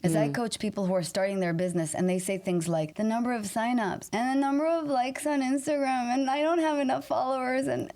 Is I coach people who are starting their business and they say things like the number of signups and the number of likes on Instagram and I don't have enough followers and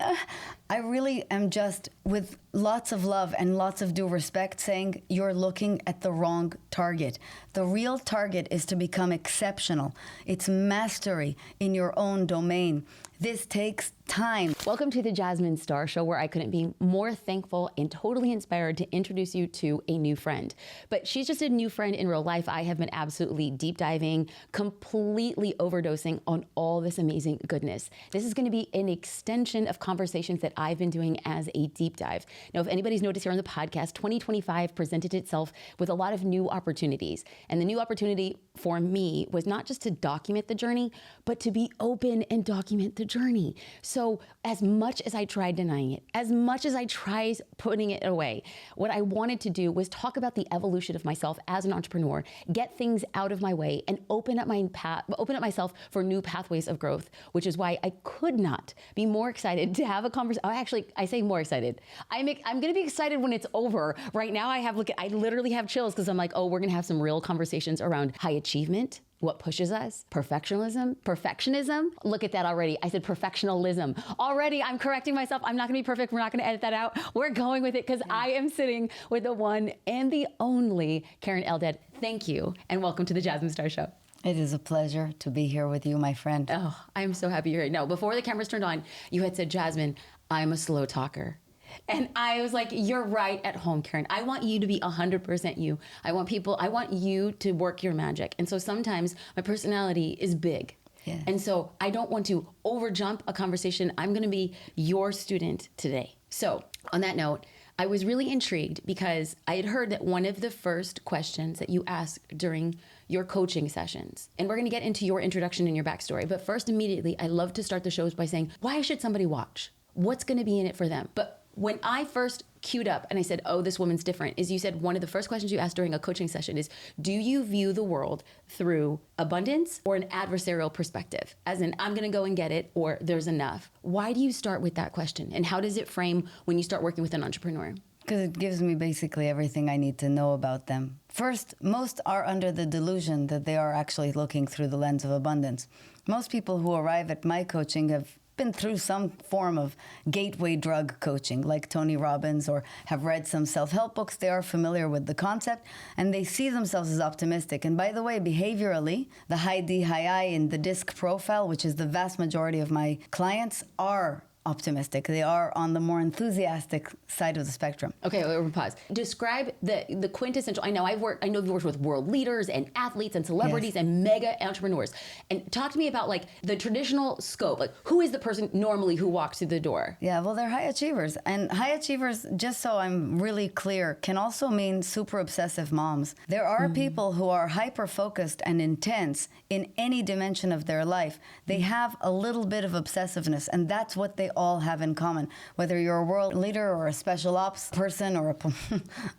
I really am just with lots of love and lots of due respect saying you're looking at the wrong target. The real target is to become exceptional. It's mastery in your own domain. This takes time. Welcome to the Jasmine Star Show, where I couldn't be more thankful and totally inspired to introduce you to a new friend. But she's just a new friend in real life. I have been absolutely deep diving, completely overdosing on all this amazing goodness. This is going to be an extension of conversations that I've been doing as a deep dive. Now, if anybody's noticed here on the podcast, 2025 presented itself with a lot of new opportunities. And the new opportunity for me was not just to document the journey, but to be open and document the journey. So as much as I tried denying it, as much as I tried putting it away, what I wanted to do was talk about the evolution of myself as an entrepreneur, get things out of my way, and open up myself for new pathways of growth, which is why I could not be more excited to have a conversation. Actually, I say more excited. I'm going to be excited when it's over. Right now, I literally have chills because I'm like, oh, we're going to have some real conversations around high achievement. What pushes us? Perfectionism. Look at that already. I said perfectionism. Already, I'm correcting myself. I'm not going to be perfect. We're not going to edit that out. We're going with it because I am sitting with the one and the only Keren Eldad. Thank you, and welcome to the Jasmine Star Show. It is a pleasure to be here with you, my friend. Oh, I'm so happy you're here. No, before the cameras turned on, you had said, Jasmine, I'm a slow talker. And I was like, you're right at home, Keren. I want you to be 100% you. I want you to work your magic. And so sometimes my personality is big. Yeah. And so I don't want to overjump a conversation. I'm going to be your student today. So on that note, I was really intrigued because I had heard that one of the first questions that you asked during your coaching sessions, and we're going to get into your introduction and your backstory. But first, immediately, I love to start the shows by saying, why should somebody watch? What's going to be in it for them? But when I first queued up and I said, oh, this woman's different, is you said one of the first questions you asked during a coaching session is, do you view the world through abundance or an adversarial perspective? As in, I'm going to go and get it, or there's enough. Why do you start with that question? And how does it frame when you start working with an entrepreneur? Because it gives me basically everything I need to know about them. First, most are under the delusion that they are actually looking through the lens of abundance. Most people who arrive at my coaching have been through some form of gateway drug coaching like Tony Robbins, or have read some self-help books. They are familiar with the concept and they see themselves as optimistic. And by the way, behaviorally, the high D, high I in the DISC profile, which is the vast majority of my clients, are optimistic. They are on the more enthusiastic side of the spectrum. Okay, we'll pause. Describe the quintessential. I know you've worked with world leaders and athletes and celebrities and mega entrepreneurs. And talk to me about like the traditional scope. Like, who is the person normally who walks through the door? Yeah, well, they're high achievers. And high achievers, just so I'm really clear, can also mean super obsessive moms. There are people who are hyper focused and intense in any dimension of their life. They have a little bit of obsessiveness, and that's what they all have in common. Whether you're a world leader or a special ops person or a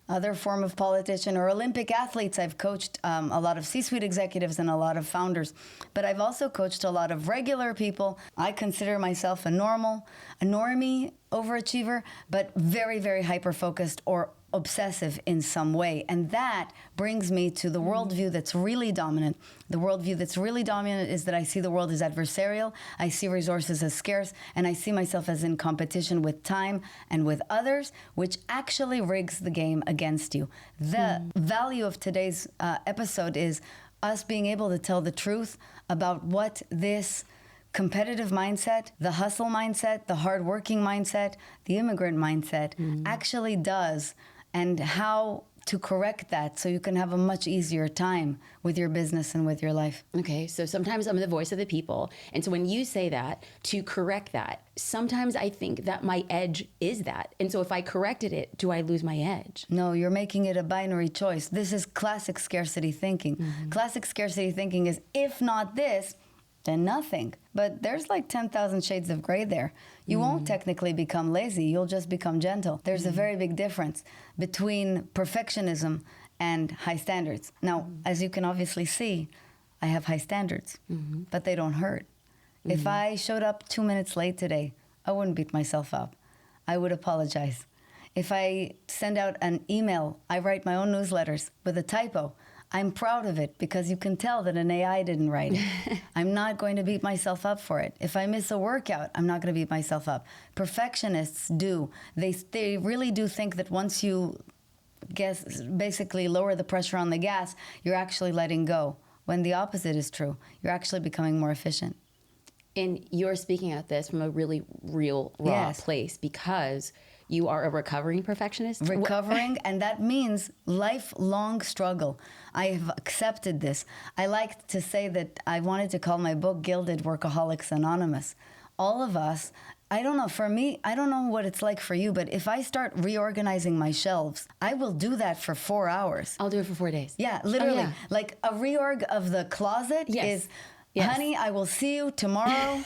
other form of politician or Olympic athletes, I've coached a lot of C-suite executives and a lot of founders. But I've also coached a lot of regular people. I consider myself a normie, overachiever, but very, very hyper-focused or obsessive in some way. And that brings me to the worldview that's really dominant. The worldview that's really dominant is that I see the world as adversarial, I see resources as scarce, and I see myself as in competition with time and with others, which actually rigs the game against you. The value of today's episode is us being able to tell the truth about what this competitive mindset, the hustle mindset, the hardworking mindset, the immigrant mindset actually does, and how to correct that so you can have a much easier time with your business and with your life. Okay, so sometimes I'm the voice of the people. And so when you say that, to correct that, sometimes I think that my edge is that. And so if I corrected it, do I lose my edge? No, you're making it a binary choice. This is classic scarcity thinking. Classic scarcity thinking is, if not this, then nothing. But there's like 10,000 shades of gray there. You won't technically become lazy, you'll just become gentle. There's a very big difference between perfectionism and high standards. Now, as you can obviously see, I have high standards, but they don't hurt. If I showed up 2 minutes late today, I wouldn't beat myself up. I would apologize. If I send out an email, I write my own newsletters with a typo, I'm proud of it because you can tell that an AI didn't write it. I'm not going to beat myself up for it. If I miss a workout, I'm not going to beat myself up. Perfectionists do. They really do think that once you basically lower the pressure on the gas, you're actually letting go. When the opposite is true, you're actually becoming more efficient. And you're speaking at this from a really real, raw place because you are a recovering perfectionist. Recovering, and that means lifelong struggle. I have accepted this. I like to say that I wanted to call my book Gilded Workaholics Anonymous. All of us, I don't know, for me, I don't know what it's like for you, but if I start reorganizing my shelves, I will do that for 4 hours. I'll do it for 4 days. Yeah, literally. Oh, yeah. Like a reorg of the closet is... Yes. Honey, I will see you tomorrow,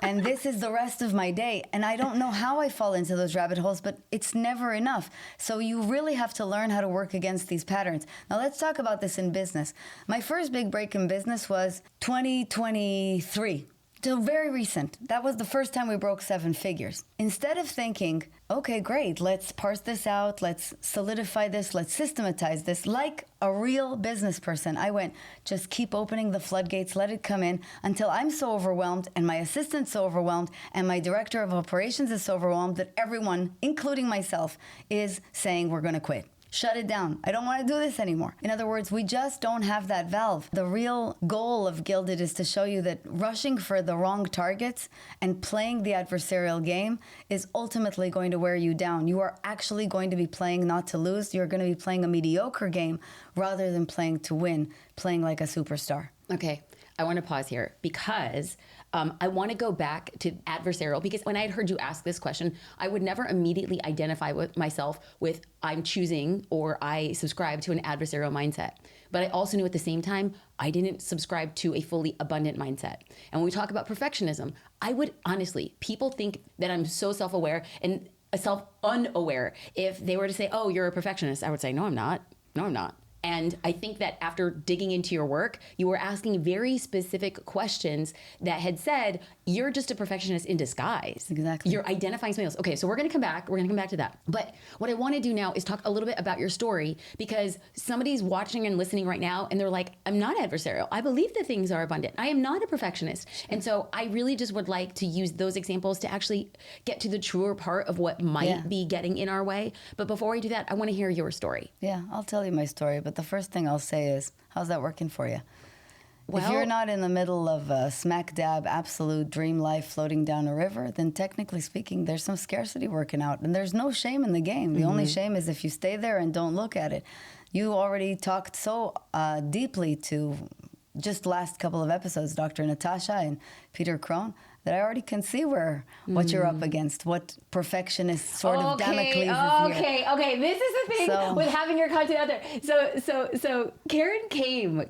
and this is the rest of my day. And I don't know how I fall into those rabbit holes, but it's never enough. So you really have to learn how to work against these patterns. Now let's talk about this in business. My first big break in business was 2023. So very recent. That was the first time we broke 7 figures. Instead of thinking, okay, great, let's parse this out, let's solidify this, let's systematize this, like a real business person, I went, just keep opening the floodgates, let it come in until I'm so overwhelmed and my assistant's so overwhelmed and my director of operations is so overwhelmed that everyone, including myself, is saying we're going to quit. Shut it down. I don't want to do this anymore. In other words, we just don't have that valve. The real goal of Gilded is to show you that rushing for the wrong targets and playing the adversarial game is ultimately going to wear you down. You are actually going to be playing not to lose. You're going to be playing a mediocre game rather than playing to win, playing like a superstar. Okay. I want to pause here because I want to go back to adversarial, because when I had heard you ask this question, I would never immediately identify with myself with I'm choosing or I subscribe to an adversarial mindset. But I also knew at the same time, I didn't subscribe to a fully abundant mindset. And when we talk about perfectionism, I would honestly, people think that I'm so self-aware and self-unaware. If they were to say, oh, you're a perfectionist, I would say, no, I'm not. No, I'm not. And I think that after digging into your work, you were asking very specific questions that had said, you're just a perfectionist in disguise. Exactly. You're identifying something else. Okay, so we're going to come back. We're going to come back to that. But what I want to do now is talk a little bit about your story, because somebody's watching and listening right now, and they're like, I'm not adversarial. I believe that things are abundant. I am not a perfectionist. And so I really just would like to use those examples to actually get to the truer part of what might be getting in our way. But before we do that, I want to hear your story. Yeah, I'll tell you my story. But the first thing I'll say is, how's that working for you? Well, if you're not in the middle of a smack dab absolute dream life floating down a river, then technically speaking, there's some scarcity working out. And there's no shame in the game. The only shame is if you stay there and don't look at it. You already talked so deeply to just last couple of episodes, Dr. Natasha and Peter Crone, that I already can see what you're up against, what perfectionist sort of Damocles is here. Okay. This is the thing with having your content out there. So Keren came.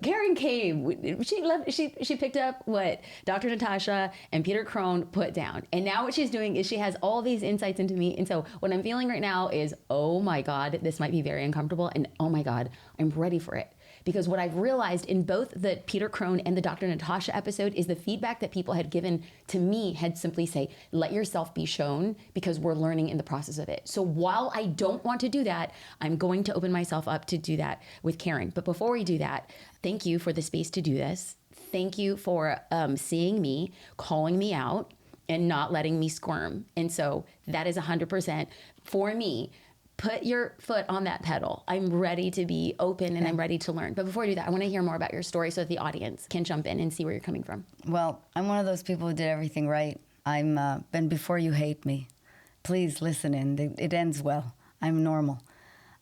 She picked up what Dr. Natasha and Peter Crone put down. And now what she's doing is she has all these insights into me. And so what I'm feeling right now is, oh my God, this might be very uncomfortable. And oh my God, I'm ready for it. Because what I've realized in both the Peter Crone and the Dr. Natasha episode is the feedback that people had given to me had simply say, let yourself be shown, because we're learning in the process of it. So while I don't want to do that, I'm going to open myself up to do that with Keren. But before we do that, thank you for the space to do this. Thank you for seeing me, calling me out, and not letting me squirm. And so that is 100% for me. Put your foot on that pedal. I'm ready to be open and I'm ready to learn. But before I do that, I want to hear more about your story so that the audience can jump in and see where you're coming from. Well, I'm one of those people who did everything right. I'm been before you hate me. Please listen in. It ends well. I'm normal.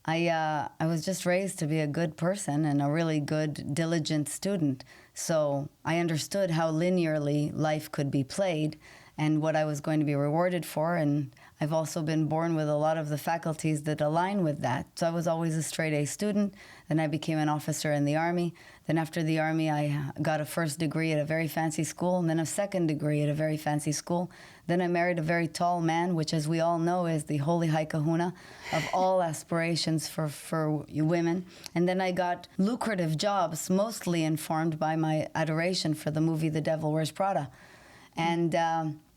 I was just raised to be a good person and a really good, diligent student. So I understood how linearly life could be played and what I was going to be rewarded for. And I've also been born with a lot of the faculties that align with that. So I was always a straight A student. Then I became an officer in the Army. Then after the Army, I got a first degree at a very fancy school, and then a second degree at a very fancy school. Then I married a very tall man, which, as we all know, is the holy high kahuna of all aspirations for women. And then I got lucrative jobs, mostly informed by my adoration for the movie The Devil Wears Prada. And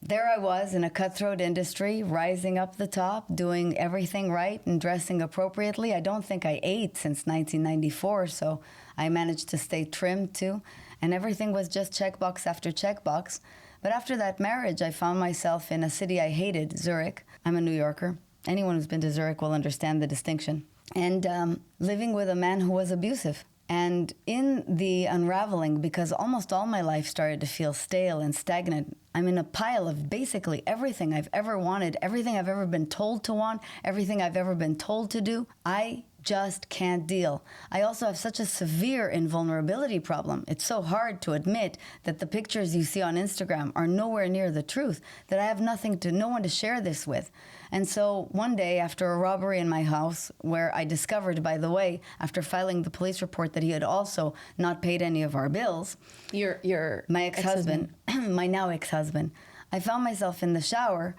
there I was in a cutthroat industry, rising up the top, doing everything right and dressing appropriately. I don't think I ate since 1994, so I managed to stay trim too. And everything was just checkbox after checkbox. But after that marriage, I found myself in a city I hated, Zurich. I'm a New Yorker. Anyone who's been to Zurich will understand the distinction. And living with a man who was abusive. And in the unraveling, because almost all my life started to feel stale and stagnant, I'm in a pile of basically everything I've ever wanted, everything I've ever been told to want, everything I've ever been told to do. I just can't deal. I also have such a severe invulnerability problem. It's so hard to admit that the pictures you see on Instagram are nowhere near the truth, that I have no one to share this with. And so one day after a robbery in my house, where I discovered, by the way, after filing the police report that he had also not paid any of our bills, my ex-husband, my now ex-husband, I found myself in the shower,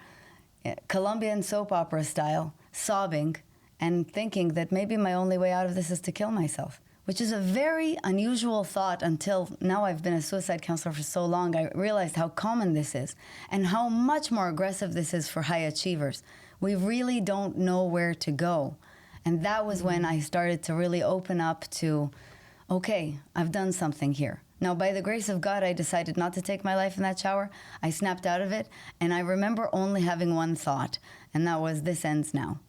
Colombian soap opera style, sobbing, and thinking that maybe my only way out of this is to kill myself, which is a very unusual thought until now. I've been a suicide counselor for so long, I realized how common this is and how much more aggressive this is for high achievers. We really don't know where to go. And that was when I started to really open up to, okay, I've done something here. Now, by the grace of God, I decided not to take my life in that shower. I snapped out of it, and I remember only having one thought, and that was, this ends now.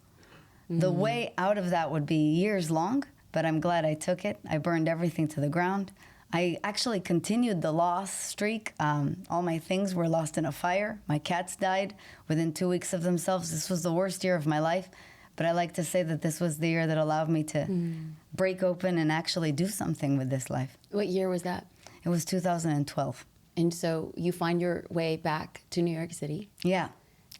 The way out of that would be years long, but I'm glad I took it. I burned everything to the ground. I actually continued the loss streak. All my things were lost in a fire. My cats died within 2 weeks of themselves. This was the worst year of my life, but I like to say that this was the year that allowed me to break open and actually do something with this life. What year was that? It was 2012. And so you find your way back to New York City. Yeah.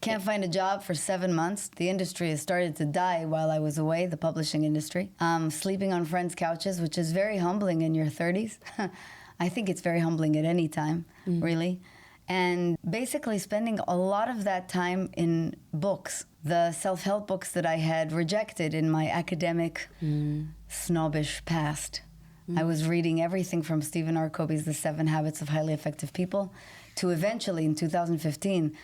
Can't find a job for 7 months. The industry has started to die while I was away, the publishing industry. Sleeping on friends' couches, which is very humbling in your 30s. I think it's very humbling at any time, really. And basically spending a lot of that time in books, the self-help books that I had rejected in my academic, snobbish past. I was reading everything from Stephen R. Covey's The 7 Habits of Highly Effective People to eventually, in 2015,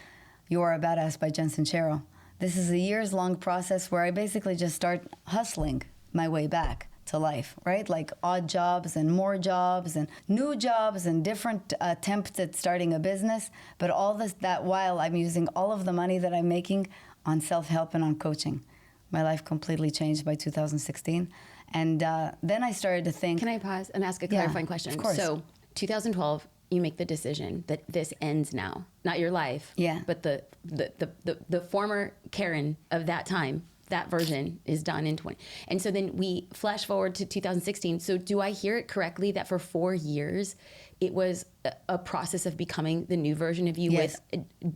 You Are a Badass by Jen Sincero. This is a years-long process where I basically just start hustling my way back to life, right? Like odd jobs and more jobs and new jobs and different attempts at starting a business. But all this, that while I'm using all of the money that I'm making on self-help and on coaching. My life completely changed by 2016. And then I started to think... Can I pause and ask a clarifying question? Of course. So 2012... you make the decision that this ends now, not your life, but the former Keren of that time, that version is done in 20. And so then we flash forward to 2016. So do I hear it correctly that for 4 years, it was a process of becoming the new version of you with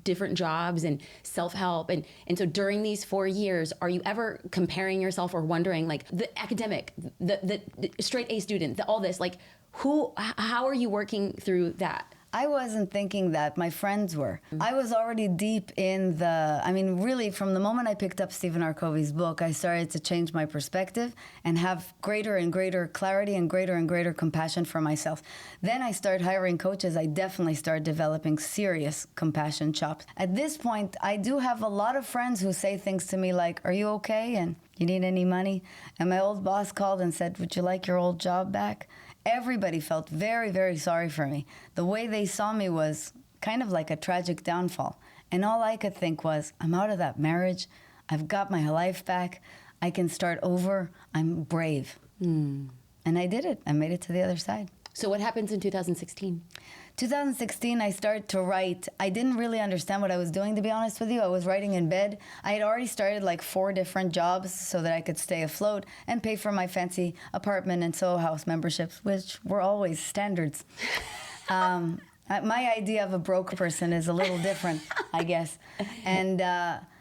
different jobs and self-help? And so during these 4 years, are you ever comparing yourself or wondering, like, the academic, the straight A student, all this, like, how are you working through that? I wasn't thinking that. My friends were. I was already deep in really from the moment I picked up Stephen R. Covey's book, I started to change my perspective and have greater and greater clarity and greater compassion for myself. Then I started hiring coaches. I definitely started developing serious compassion chops. At this point, I do have a lot of friends who say things to me like, "Are you okay? And you need any money?" And my old boss called and said, "Would you like your old job back?" Everybody felt very, very sorry for me. The way they saw me was kind of like a tragic downfall. And all I could think was, I'm out of that marriage. I've got my life back. I can start over. I'm brave. And I did it. I made it to the other side. So what happens in 2016? 2016, I started to write. I didn't really understand what I was doing, to be honest with you. I was writing in bed. I had already started like 4 different jobs so that I could stay afloat and pay for my fancy apartment and Soho House memberships, which were always standards. My idea of a broke person is a little different, I guess. And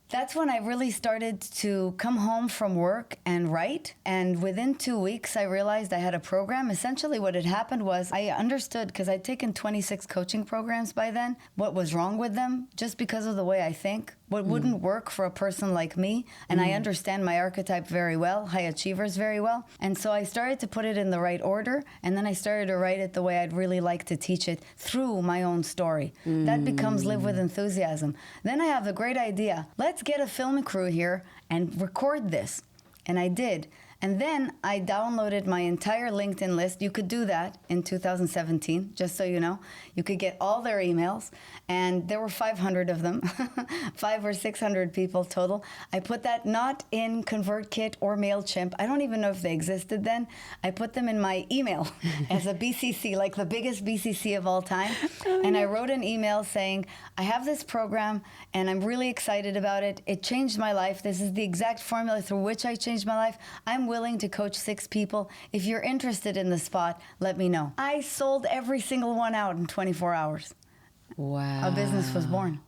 that's when I really started to come home from work and write. And within 2 weeks, I realized I had a program. Essentially, what had happened was I understood, because I'd taken 26 coaching programs by then, what was wrong with them, just because of the way I think. what wouldn't work for a person like me. And I understand my archetype very well, high achievers very well. And so I started to put it in the right order. And then I started to write it the way I'd really like to teach it through my own story. That becomes Live with Enthusiasm. Then I have a great idea. Let's get a film crew here and record this. And I did. And then I downloaded my entire LinkedIn list. You could do that in 2017, just so you know. You could get all their emails, and there were 500 of them, 500 or 600 people total. I put that not in ConvertKit or MailChimp. I don't even know if they existed then. I put them in my email as a BCC, like the biggest BCC of all time. And I wrote an email saying, I have this program, and I'm really excited about it. It changed my life. This is the exact formula through which I changed my life. I'm willing to coach 6 people. If you're interested in the spot, let me know. I sold every single one out in 24 hours. Wow. A business was born.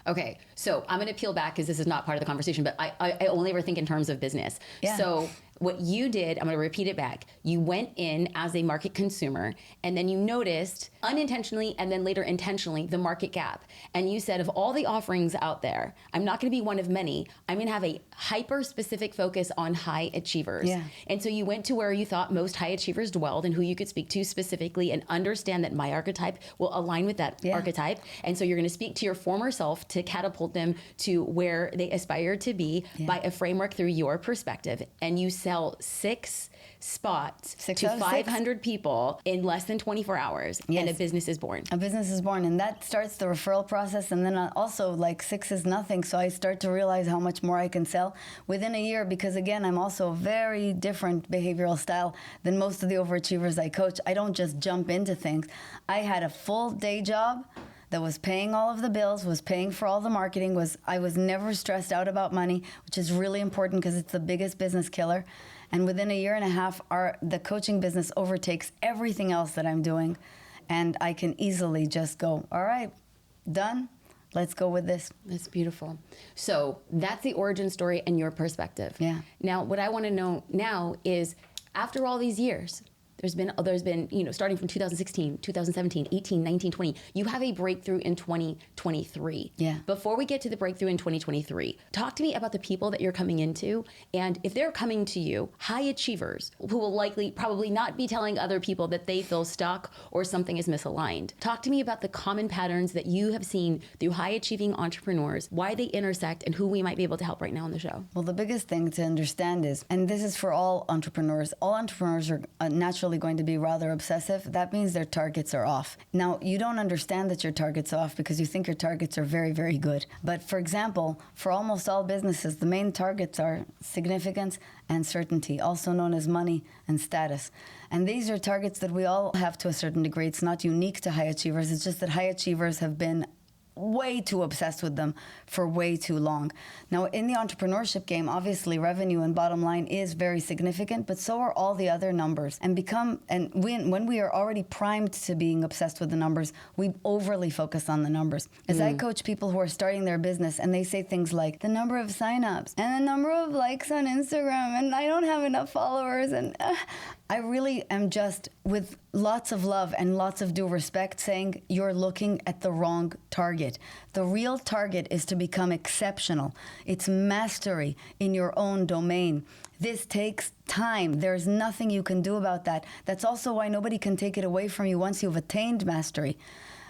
Okay, so I'm going to peel back because this is not part of the conversation, but I only ever think in terms of business. Yeah. So what you did, I'm going to repeat it back. You went in as a market consumer, and then you noticed unintentionally and then later intentionally the market gap. And you said, of all the offerings out there, I'm not going to be one of many. I'm going to have a hyper-specific focus on high achievers. Yeah. And so you went to where you thought most high achievers dwelled and who you could speak to specifically and understand that my archetype will align with that archetype. And so you're going to speak to your former self to catapult them to where they aspire to be by a framework through your perspective. And you sell 6 spots to 500 people in less than 24 hours, and a business is born. A business is born, and that starts the referral process. And then also, like, 6 is nothing, so I start to realize how much more I can sell within a year, because again, I'm also a very different behavioral style than most of the overachievers I coach. I don't just jump into things. I had a full day job that was paying all of the bills, was paying for all the marketing, I was never stressed out about money, which is really important because it's the biggest business killer. And within a year and a half, the coaching business overtakes everything else that I'm doing. And I can easily just go, all right, done. Let's go with this. That's beautiful. So that's the origin story and your perspective. Yeah. Now, what I want to know now is, after all these years, there's been, you know, starting from 2016, 2017, 18, 19, 20, you have a breakthrough in 2023. Yeah. Before we get to the breakthrough in 2023, talk to me about the people that you're coming into. And if they're coming to you, high achievers who will probably not be telling other people that they feel stuck or something is misaligned. Talk to me about the common patterns that you have seen through high achieving entrepreneurs, why they intersect, and who we might be able to help right now on the show. Well, the biggest thing to understand is, and this is for all entrepreneurs are naturally going to be rather obsessive. That means their targets are off. Now, you don't understand that your target's off because you think your targets are very, very good. But for example, for almost all businesses, the main targets are significance and certainty, also known as money and status. And these are targets that we all have to a certain degree. It's not unique to high achievers. It's just that high achievers have been way too obsessed with them for way too long. Now, in the entrepreneurship game, obviously revenue and bottom line is very significant, but so are all the other numbers. And when we are already primed to being obsessed with the numbers, we overly focus on the numbers. As I coach people who are starting their business, and they say things like the number of signups and the number of likes on Instagram, and I don't have enough followers, and I really am just, with lots of love and lots of due respect, saying you're looking at the wrong target. The real target is to become exceptional. It's mastery in your own domain. This takes time. There's nothing you can do about that. That's also why nobody can take it away from you once you've attained mastery.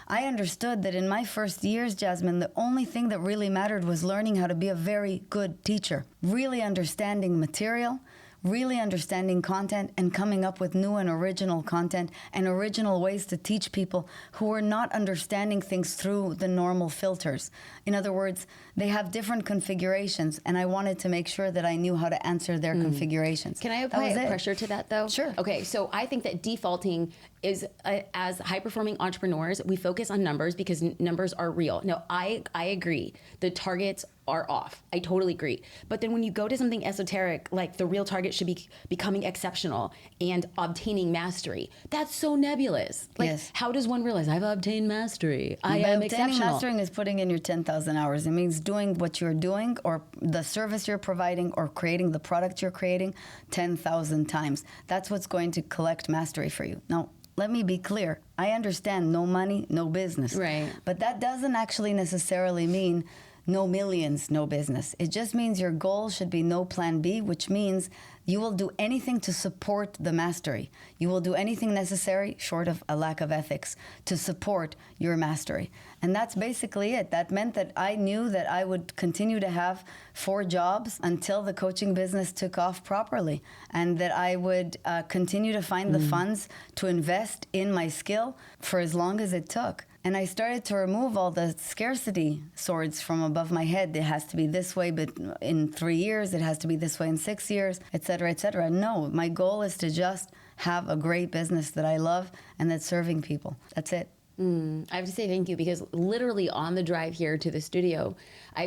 I understood that in my first years, Jasmine, the only thing that really mattered was learning how to be a very good teacher, really understanding material, really understanding content, and coming up with new and original content and original ways to teach people who are not understanding things through the normal filters. In other words, they have different configurations, and I wanted to make sure that I knew how to answer their configurations. Can I apply pressure to that, though? Sure. Okay, so I think that defaulting is, as high-performing entrepreneurs, we focus on numbers because numbers are real. Now, I agree. The targets are off. I totally agree. But then when you go to something esoteric, like the real target should be becoming exceptional and obtaining mastery, that's so nebulous. Like, yes. How does one realize I've obtained mastery? I am exceptional. Obtaining mastering is putting in your 10,000 hours. It means doing what you're doing, or the service you're providing, or creating the product you're creating 10,000 times. That's what's going to collect mastery for you. Now, let me be clear. I understand no money, no business. Right. But that doesn't actually necessarily mean no millions, no business. It just means your goal should be no plan B, which means you will do anything to support the mastery. You will do anything necessary, short of a lack of ethics, to support your mastery. And that's basically it. That meant that I knew that I would continue to have 4 jobs until the coaching business took off properly, and that I would continue to find the funds to invest in my skill for as long as it took. And I started to remove all the scarcity swords from above my head. It has to be this way, but in 3 years, it has to be this way in 6 years, et cetera, et cetera. No, my goal is to just have a great business that I love and that's serving people. That's it. I have to say thank you, because literally on the drive here to the studio, I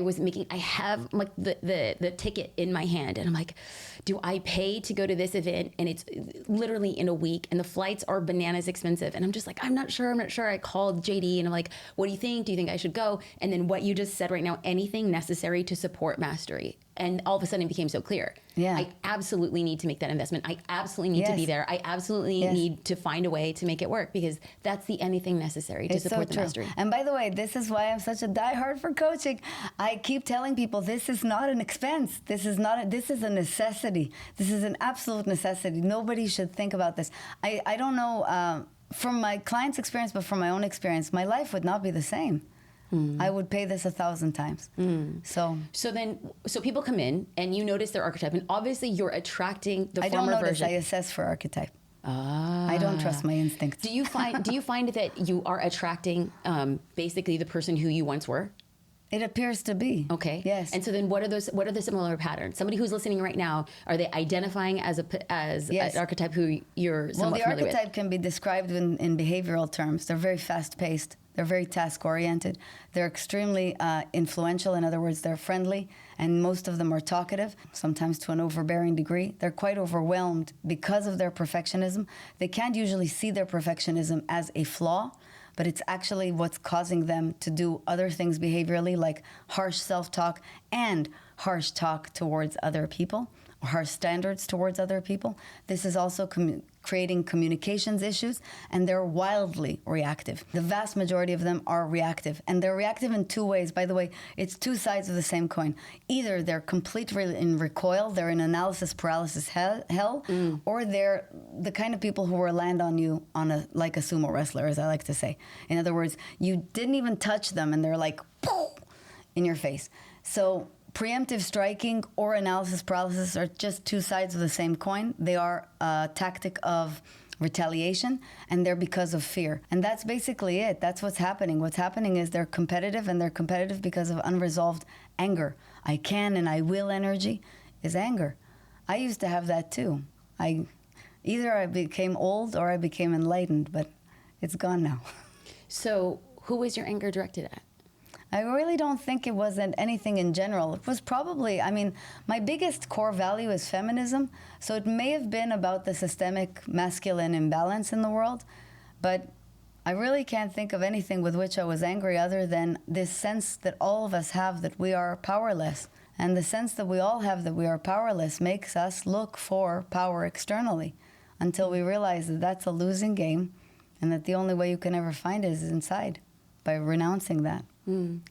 have like the ticket in my hand, and I'm like, do I pay to go to this event? And it's literally in a week, and the flights are bananas expensive. And I'm just like, I'm not sure. I called JD and I'm like, what do you think? Do you think I should go? And then what you just said right now, anything necessary to support mastery. And all of a sudden it became so clear. Yeah. I absolutely need to make that investment. I absolutely need to be there. I absolutely need to find a way to make it work, because that's the anything necessary to support the mastery. And by the way, this is why I'm such a diehard for coaching. I keep telling people this is not an expense. This is a necessity. This is an absolute necessity. Nobody should think about this. I don't know from my client's experience, but from my own experience, my life would not be the same. I would pay this 1,000 times. So people come in and you notice their archetype, and obviously you're attracting the I former don't notice. version. I assess for archetype. I don't trust my instincts. Do you find that you are attracting basically the person who you once were? It appears to be. Okay. Yes. And so then what are the similar patterns? Somebody who's listening right now, are they identifying as an archetype who you're somewhat familiar with? Well, the archetype can be described in behavioral terms. They're very fast-paced. They're very task-oriented. They're extremely influential. In other words, they're friendly, and most of them are talkative, sometimes to an overbearing degree. They're quite overwhelmed because of their perfectionism. They can't usually see their perfectionism as a flaw, but it's actually what's causing them to do other things behaviorally, like harsh self-talk and harsh talk towards other people, or harsh standards towards other people. This is also creating communications issues, and they're wildly reactive. The vast majority of them are reactive, and they're reactive in 2 ways. By the way, it's 2 sides of the same coin. Either they're completely in recoil, they're in analysis paralysis hell, or they're the kind of people who will land on you like a sumo wrestler, as I like to say. In other words, you didn't even touch them, and they're like, poof, in your face. So preemptive striking or analysis paralysis are just 2 sides of the same coin. They are a tactic of retaliation, and they're because of fear. And that's basically it. That's what's happening. What's happening is they're competitive, and they're competitive because of unresolved anger. I can and I will energy is anger. I used to have that too. Either I became old or I became enlightened, but it's gone now. So who was your anger directed at? I really don't think it wasn't anything in general. It was probably, my biggest core value is feminism, so it may have been about the systemic masculine imbalance in the world, but I really can't think of anything with which I was angry other than this sense that all of us have that we are powerless. And the sense that we all have that we are powerless makes us look for power externally until we realize that that's a losing game, and that the only way you can ever find it is inside, by renouncing that.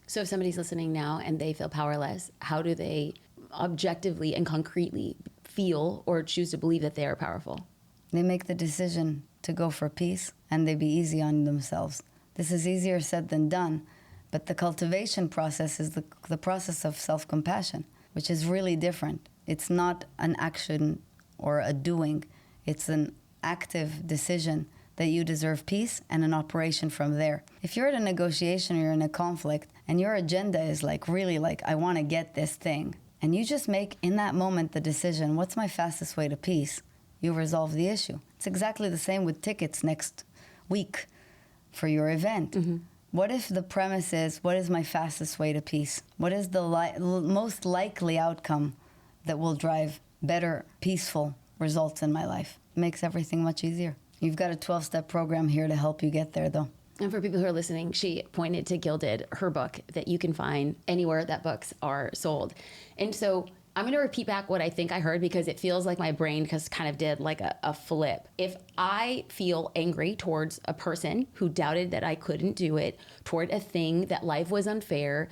So if somebody's listening now and they feel powerless, how do they objectively and concretely feel or choose to believe that they are powerful? They make the decision to go for peace, and they be easy on themselves. This is easier said than done, but the cultivation process is the process of self-compassion, which is really different. It's not an action or a doing. It's an active decision that you deserve peace, and an operation from there. If you're at a negotiation or you're in a conflict and your agenda is really I want to get this thing, and you just make in that moment the decision, what's my fastest way to peace? You resolve the issue. It's exactly the same with tickets next week for your event. What if the premise is, what is my fastest way to peace? What is the most likely outcome that will drive better, peaceful results in my life? It makes everything much easier. You've got a 12-step program here to help you get there, though. And for people who are listening, she pointed to Gilded, her book, that you can find anywhere that books are sold. And so I'm going to repeat back what I think I heard because it feels like my brain just kind of did like a flip. If I feel angry towards a person who doubted that I couldn't do it, toward a thing that life was unfair,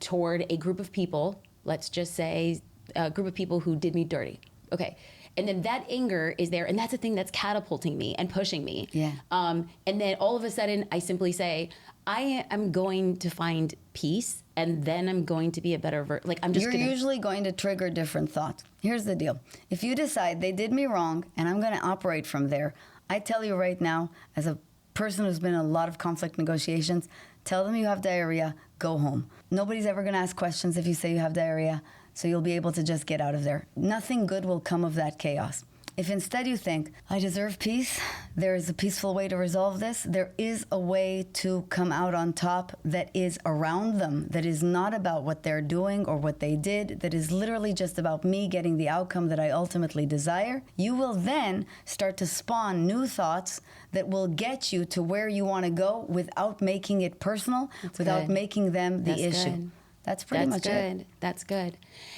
toward a group of people, let's just say a group of people who did me dirty. Okay. And then that anger is there, and that's the thing that's catapulting me and pushing me. Yeah. And then all of a sudden, I simply say, I am going to find peace, and then I'm going to be a better You're usually going to trigger different thoughts. Here's the deal. If you decide they did me wrong, and I'm going to operate from there, I tell you right now, as a person who's been in a lot of conflict negotiations, tell them you have diarrhea, go home. Nobody's ever going to ask questions if you say you have diarrhea. So you'll be able to just get out of there. Nothing good will come of that chaos. If instead you think, I deserve peace, there is a peaceful way to resolve this, there is a way to come out on top that is around them, that is not about what they're doing or what they did, that is literally just about me getting the outcome that I ultimately desire, you will then start to spawn new thoughts that will get you to where you want to go without making it personal, without making them the issue. Good. That's pretty much it. That's good.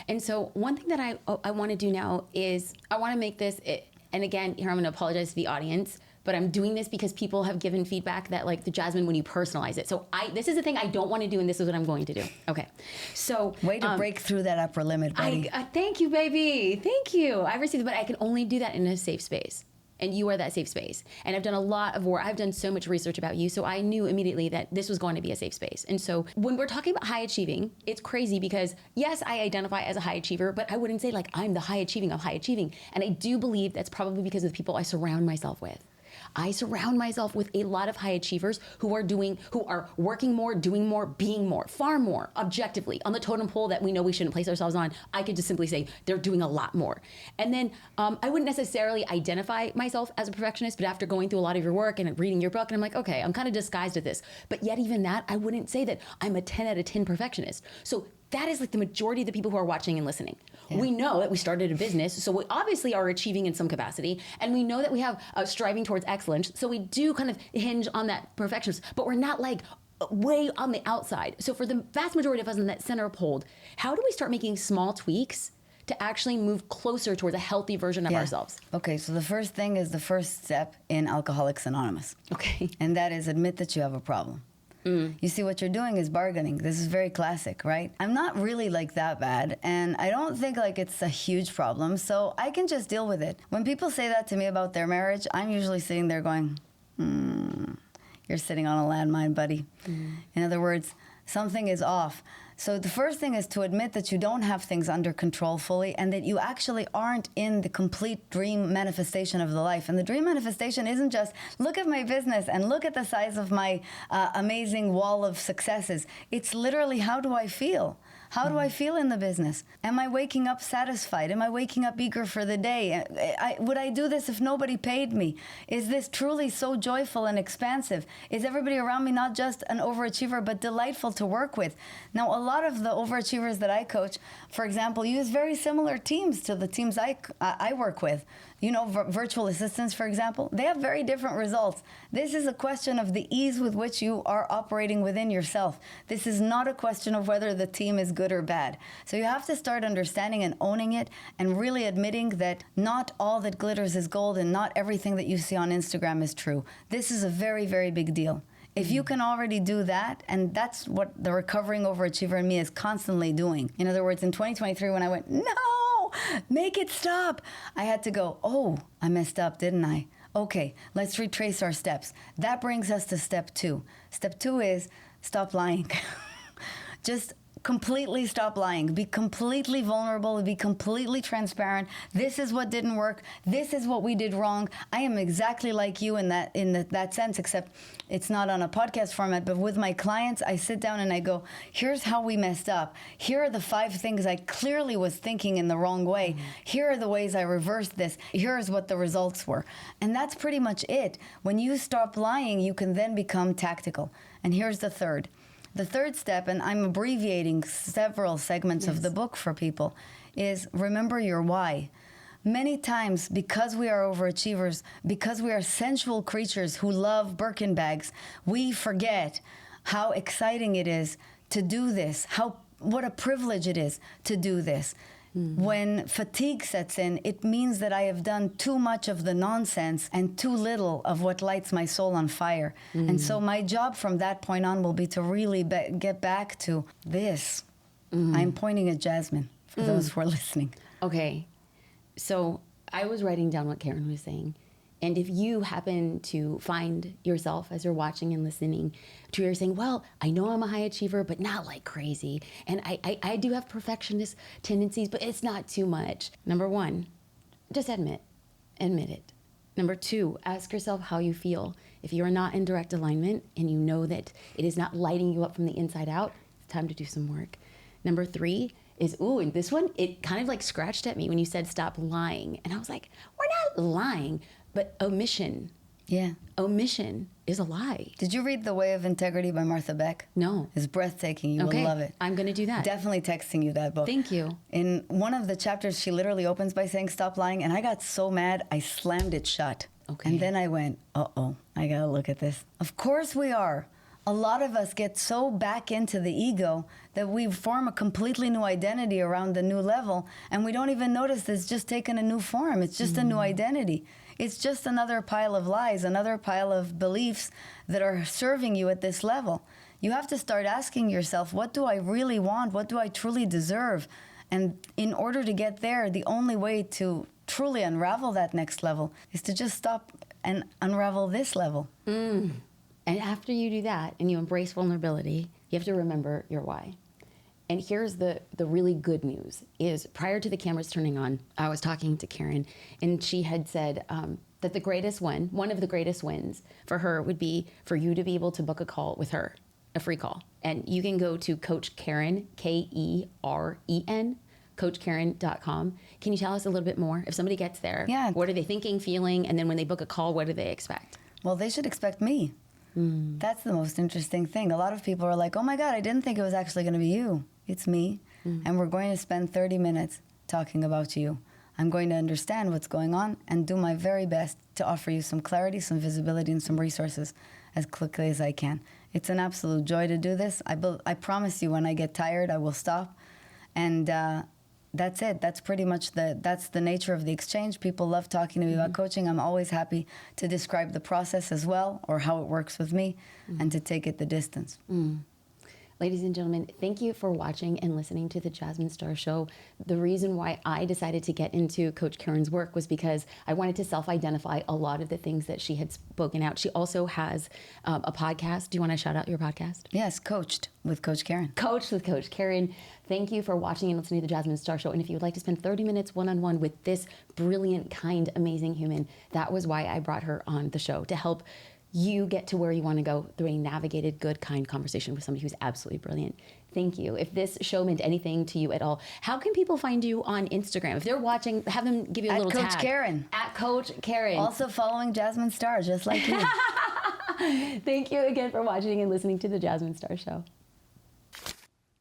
And so one thing that I want to do now is I want to make this, and again, here I'm going to apologize to the audience, but I'm doing this because people have given feedback that like the Jasmine, when you personalize it. So this is the thing I don't want to do, and this is what I'm going to do. Okay. So way to break through that upper limit, buddy. Thank you, baby. Thank you. I received it, but I can only do that in a safe space. And you are that safe space. And I've done a lot of work. I've done so much research about you. So I knew immediately that this was going to be a safe space. And so when we're talking about high achieving, it's crazy because yes, I identify as a high achiever, but I wouldn't say like I'm the high achieving of high achieving. And I do believe that's probably because of the people I surround myself with. I surround myself with a lot of high achievers who are working more, doing more, being more, far more, objectively. On the totem pole that we know we shouldn't place ourselves on, I could just simply say they're doing a lot more. And then I wouldn't necessarily identify myself as a perfectionist, but after going through a lot of your work and reading your book, and I'm like, okay, I'm kind of disguised at this. But yet even that, I wouldn't say that I'm a 10 out of 10 perfectionist. So that is like the majority of the people who are watching and listening. Yeah. We know that we started a business, so we obviously are achieving in some capacity, and we know that we have striving towards excellence, so we do kind of hinge on that perfectionism, but we're not like way on the outside. So for the vast majority of us in that center pole, how do we start making small tweaks to actually move closer towards a healthy version of ourselves? Okay, so the first thing is the first step in Alcoholics Anonymous. Okay. And that is admit that you have a problem. You see, what you're doing is bargaining. This is very classic, right? I'm not really like that bad, and I don't think like it's a huge problem, so I can just deal with it. When people say that to me about their marriage, I'm usually sitting there going, you're sitting on a landmine, buddy. In other words, something is off. So the first thing is to admit that you don't have things under control fully and that you actually aren't in the complete dream manifestation of the life. And the dream manifestation isn't just, look at my business and look at the size of my amazing wall of successes. It's literally, how do I feel? How do I feel in the business? Am I waking up satisfied? Am I waking up eager for the day? Would I do this if nobody paid me? Is this truly so joyful and expansive? Is everybody around me not just an overachiever, but delightful to work with? Now, a lot of the overachievers that I coach, for example, use very similar teams to the teams I work with. You know, virtual assistants, for example, they have very different results. This is a question of the ease with which you are operating within yourself. This is not a question of whether the team is good or bad. So you have to start understanding and owning it and really admitting that not all that glitters is gold and not everything that you see on Instagram is true. This is a very, very big deal. If you can already do that, and that's what the recovering overachiever in me is constantly doing. In other words, in 2023, when I went, no, make it stop, I had to go, oh, I messed up, didn't I? Okay, let's retrace our steps. That brings us to step 2. Step 2 is stop lying. Just completely stop lying. Be completely vulnerable. Be completely transparent. This is what didn't work. This is what we did wrong. I am exactly like you in that sense, except it's not on a podcast format. But with my clients, I sit down and I go, here's how we messed up. Here are the 5 things I clearly was thinking in the wrong way. Here are the ways I reversed this. Here's what the results were. And that's pretty much it. When you stop lying, you can then become tactical. And here's the third. The third step, and I'm abbreviating several segments of the book for people, is remember your why. Many times, because we are overachievers, because we are sensual creatures who love Birkin bags, we forget how exciting it is to do this, what a privilege it is to do this. When fatigue sets in, it means that I have done too much of the nonsense and too little of what lights my soul on fire. And so my job from that point on will be to really get back to this. I'm pointing at Jasmine for those who are listening. Okay. So I was writing down what Keren was saying. And if you happen to find yourself as you're watching and listening to you're saying, well, I know I'm a high achiever, but not like crazy. And I do have perfectionist tendencies, but it's not too much. Number one, just admit it. Number two, ask yourself how you feel. If you're not in direct alignment and you know that it is not lighting you up from the inside out, it's time to do some work. Number three is, and this one, it kind of like scratched at me when you said stop lying. And I was like, we're not lying. But omission. Yeah. Omission is a lie. Did you read The Way of Integrity by Martha Beck? No. It's breathtaking. You will love it. I'm going to do that. Definitely texting you that book. Thank you. In one of the chapters, she literally opens by saying, stop lying. And I got so mad, I slammed it shut. Okay. And then I went, uh-oh, I got to look at this. Of course we are. A lot of us get so back into the ego that we form a completely new identity around the new level, and we don't even notice it's just taken a new form. It's just a new identity. It's just another pile of lies, another pile of beliefs that are serving you at this level. You have to start asking yourself, what do I really want? What do I truly deserve? And in order to get there, the only way to truly unravel that next level is to just stop and unravel this level. And after you do that and you embrace vulnerability, you have to remember your why. And here's the really good news is prior to the cameras turning on, I was talking to Keren, and she had said that the greatest one of the greatest wins for her would be for you to be able to book a call with her, a free call. And you can go to Coach Keren, Keren, CoachKeren.com. Can you tell us a little bit more? If somebody gets there, what are they thinking, feeling, and then when they book a call, what do they expect? Well, they should expect me. That's the most interesting thing. A lot of people are like, oh my God, I didn't think it was actually going to be you. It's me. And we're going to spend 30 minutes talking about you. I'm going to understand what's going on and do my very best to offer you some clarity, some visibility, and some resources as quickly as I can. It's an absolute joy to do this. I promise you when I get tired, I will stop. And that's it. That's pretty much that's the nature of the exchange. People love talking to me about coaching. I'm always happy to describe the process as well, or how it works with me, and to take it the distance. Ladies and gentlemen, thank you for watching and listening to the Jasmine Star Show. The reason why I decided to get into Coach Keren's work was because I wanted to self-identify a lot of the things that she had spoken out. She also has a podcast. Do you want to shout out your podcast? Yes, Coached with Coach Keren. Coached with Coach Keren. Thank you for watching and listening to the Jasmine Star Show. And if you would like to spend 30 minutes one-on-one with this brilliant, kind, amazing human, that was why I brought her on the show, to help you get to where you want to go through a navigated, good, kind conversation with somebody who's absolutely brilliant. Thank you. If this show meant anything to you at all, how can people find you on Instagram? If they're watching, have them give you a little Coach tag. Keren. At Coach Keren. Also following Jasmine Star, just like you. Thank you again for watching and listening to the Jasmine Star Show.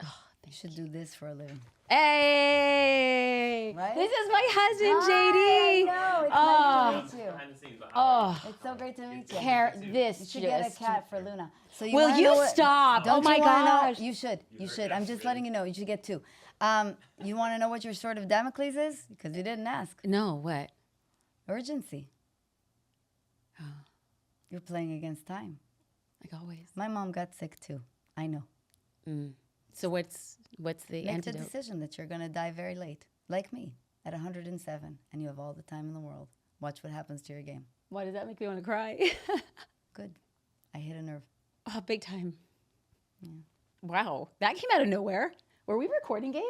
You should do this for a living. Hey! Right? This is my husband, Hi, JD. I know. It's nice to meet you. Oh, It's so great to meet you. this You should get a just... cat for Luna. So you Will wanna you know what- stop? Don't Oh my you wanna know- gosh. You should. You should. I'm just letting you know. You should get two. You want to know what your sword of Damocles is? Because you didn't ask. No, what? Urgency. You're playing against time. Like always. My mom got sick too. I know. So what's the Make the antidote? decision that you're going to die very late, like me, at 107, and you have all the time in the world. Watch what happens to your game. Why does that make me want to cry? Good. I hit a nerve. Oh, big time. Yeah. Wow, that came out of nowhere. Were we recording, Gabe?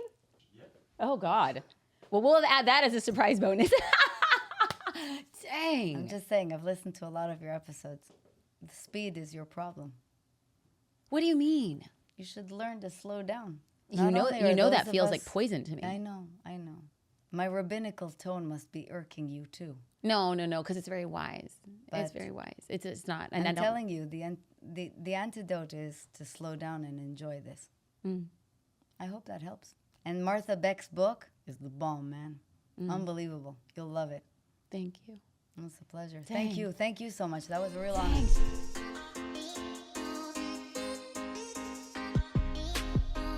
Yep. Oh, God. Well, we'll add that as a surprise bonus. Dang. I'm just saying, I've listened to a lot of your episodes. The speed is your problem. What do you mean? You should learn to slow down. You know that feels like poison to me. I know. My rabbinical tone must be irking you too. No, because it's very wise. It's But very wise. It's not. And I'm telling you, the antidote is to slow down and enjoy this. I hope that helps. And Martha Beck's book is the bomb, man. Unbelievable. You'll love it. Thank you. It's a pleasure. Dang. Thank you so much. That was a real honor. Thanks.